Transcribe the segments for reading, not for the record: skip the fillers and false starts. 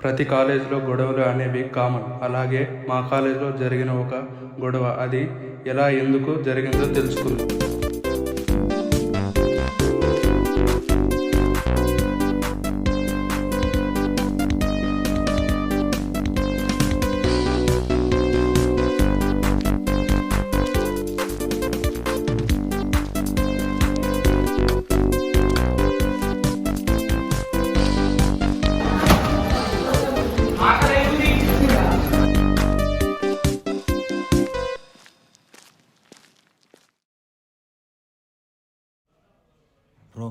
ప్రతి కాలేజీలో గొడవలు అనేవి కామన్. అలాగే మా కాలేజీలో జరిగిన ఒక గొడవ. అది ఎలా ఎందుకు జరిగిందో తెలుసుకుందాం. బ్రో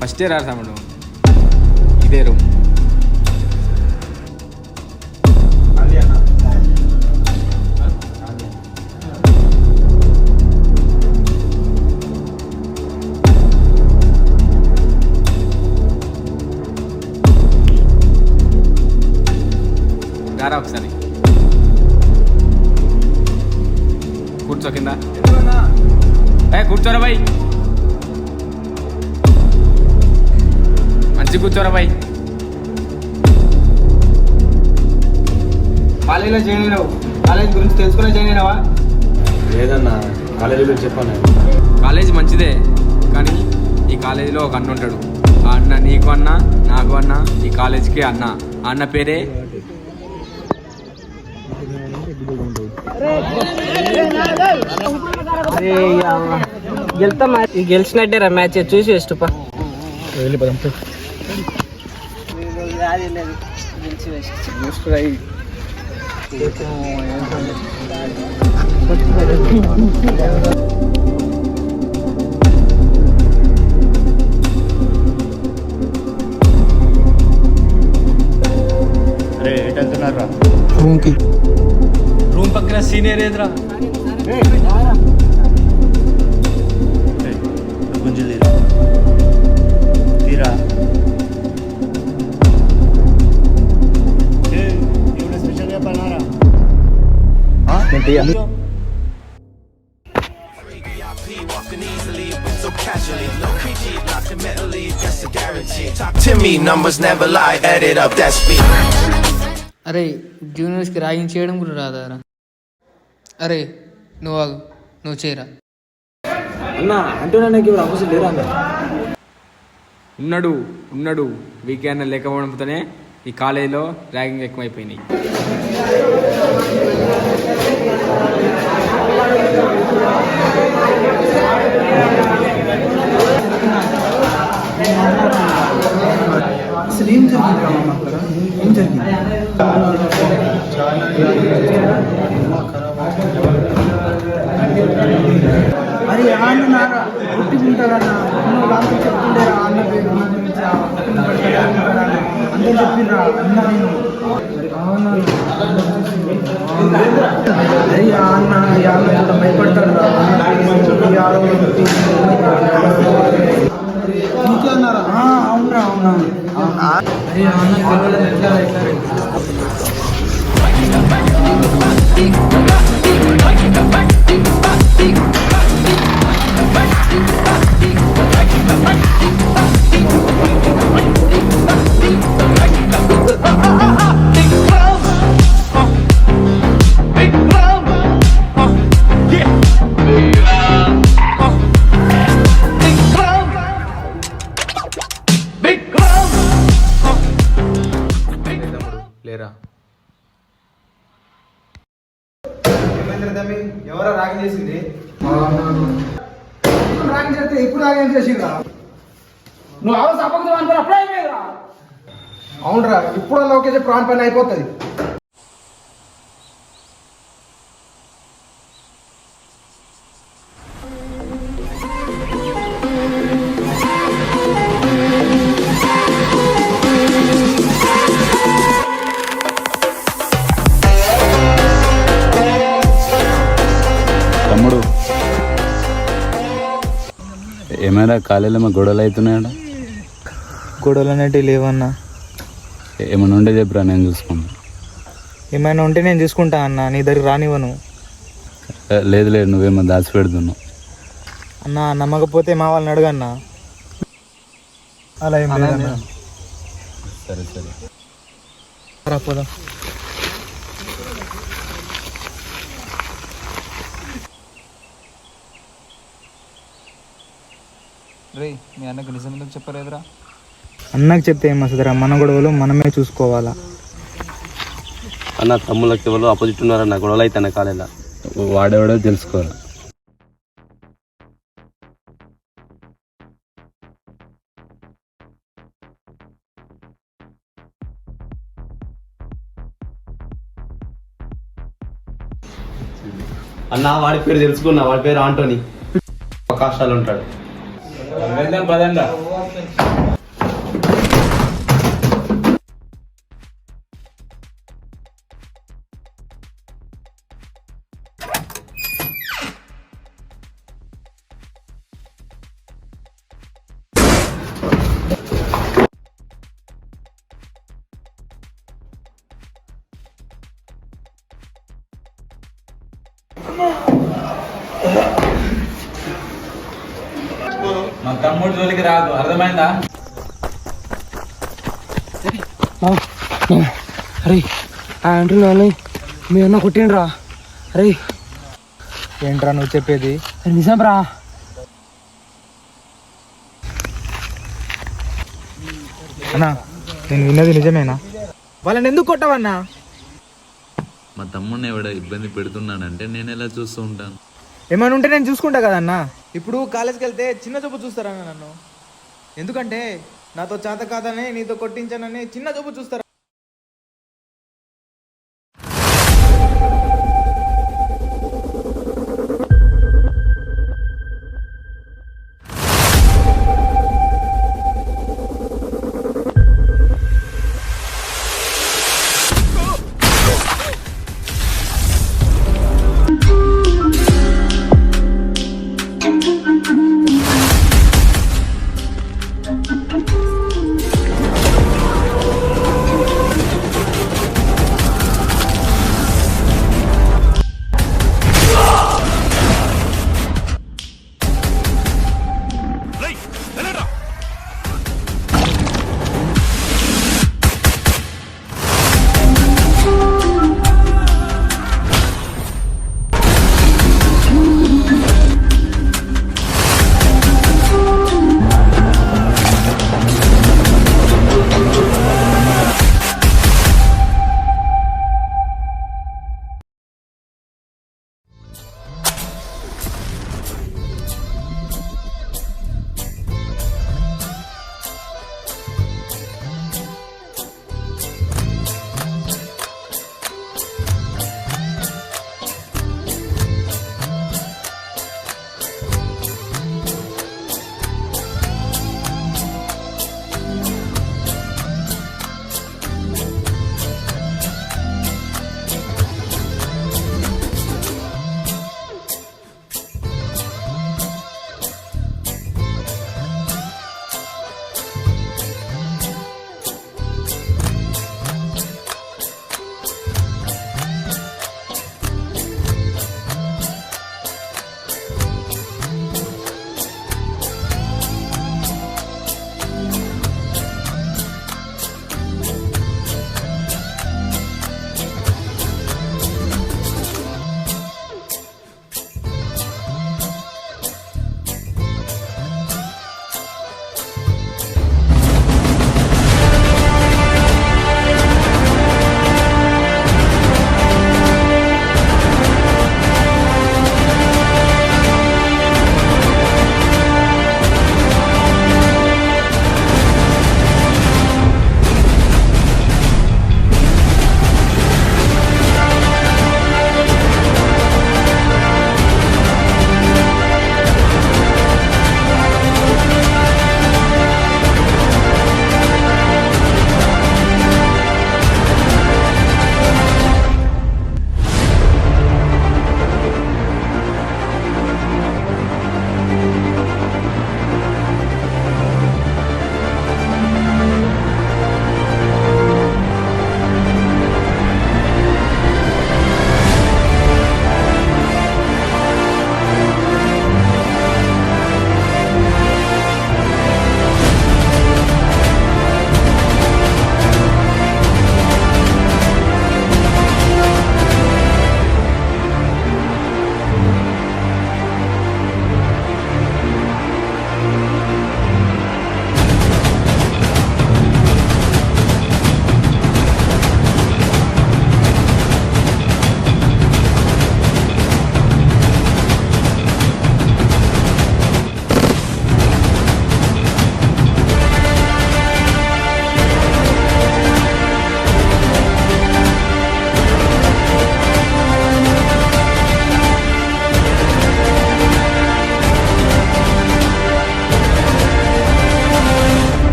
ఫస్ట్ ఇయర్ రాసాము ఇదే రూమ్. రారా ఒకసారి కూర్చో కింద. కూర్చోరా బాయ్, మంచి కూర్చోరా బాయ్. కాలేజీలో జాయిన్ అయినావు, కాలేజ్ గురించి తెలుసుకునే జాయిన్ అయినావా? లేదన్నా, కాలేజీ గురించి చెప్పాను. కాలేజీ మంచిదే, కానీ ఈ కాలేజీలో ఒక అన్న ఉంటాడు. ఆ అన్న నీకు అన్న, నాకు అన్న, ఈ కాలేజీకి అన్న. ఆ అన్న పేరే గెలిచినట్టే రా మ్యాచ్, చూసి వేస్ట్ పా. అరే ఎటు వెళ్తున్నారా? రూమ్ పక్కన సీనియర్ ఏదిరా? గుంజులు తీరా స్పెషల్ చెప్పాలరా? అరే జూనియర్స్కి ర్యాగింగ్ చేయడం కూడా రాదారా? అరే నువ్వు చేయరా అన్న అంటే నాకు ఇప్పుడు అవసరం లేరా? ఉన్నాడు వీకెండ్ లేకపోవడంతోనే ఈ కాలేజీలో ర్యాగింగ్ ఎక్కువైపోయినాయి. అసలు ఏం జరిగింది? మరి అన్న పుట్టింటారన్న వాళ్ళు చెప్తుండేరా అన్న పేరు గురించి అందరూ చెప్పిండ్రా అన్న నేను అరే అన్న భయపడతాడు ఇంకే అన్నారా? అవునా అరే అన్న పిల్లలు ఎట్లా లేరా? ఎవరో రాగింగ్ చేసింది? రాగింగ్ చేస్తే ఇప్పుడు రాగింగ్ చేసిండ్రా? నువ్వు ఆవాస అప్పకం అనుకుని అప్పుడే అయిపోయిందిరా. అవునరా, ఇప్పుడు అలా ఒకే ప్రాణ పని అయిపోతుంది. తమ్ముడు, ఏమైనా కాలేజీలో గొడవలు అవుతున్నాయా? గొడవలు అనేటివి లేవన్నా. ఏమైనా ఉండే చెప్పురా, నేను చూసుకుంటా. ఏమైనా ఉంటే నేను చూసుకుంటా అన్న, నీ దగ్గరికి రానివ్వను. లేదు లేదు, నువ్వేమో దాచి పెడుతున్నావు. అన్న నమ్మకపోతే మా వాళ్ళని అడుగన్నా. అలా ఏం లేదన్నా. సరే సరే. పోదాం. రే మీ అన్నకు నిజం ఎందుకు చెప్పలేదురా? అన్నకు చెప్తే ఏం వస్తుందిరా, మన గొడవలు మనమే చూసుకోవాలా. అన్న తమ్ముళ్ళకి ఎవరు ఆపోజిట్ ఉన్నారన్న, గొడవలు అయితే అన్న కాలేలా. వాడెవడో తెలుసుకోరా. అన్న వాడి పేరు తెలుసుకున్నా, వాడి పేరు ఆంటోనీ. అవకాశాలు ఉంటాడు. పదండా. మా తమ్ముడు జోలికి రాదు, అర్థమైందా? అరే అంటున్నా మీ అన్న కొట్టిండ్రా. అరే ఏంట్రా నువ్వు చెప్పేది? నిజం రా. అన్నా నేను విన్నది నిజమేనా? వాళ్ళని ఎందుకు కొట్టవన్నా? మా తమ్ముడిని ఎవడ ఇబ్బంది పెడుతున్నాడంటే నేను ఎలా చూస్తూ ఉంటాను. ఏమైనా ఉంటే నేను చూసుకుంటా కదన్నా. ఇప్పుడు కాలేజ్కి వెళ్తే చిన్న చూపు చూస్తారన్న నన్ను. ఎందుకంటే నాతో చేత కాదని నీతో కొట్టించానని చిన్న చూపు చూస్తారా?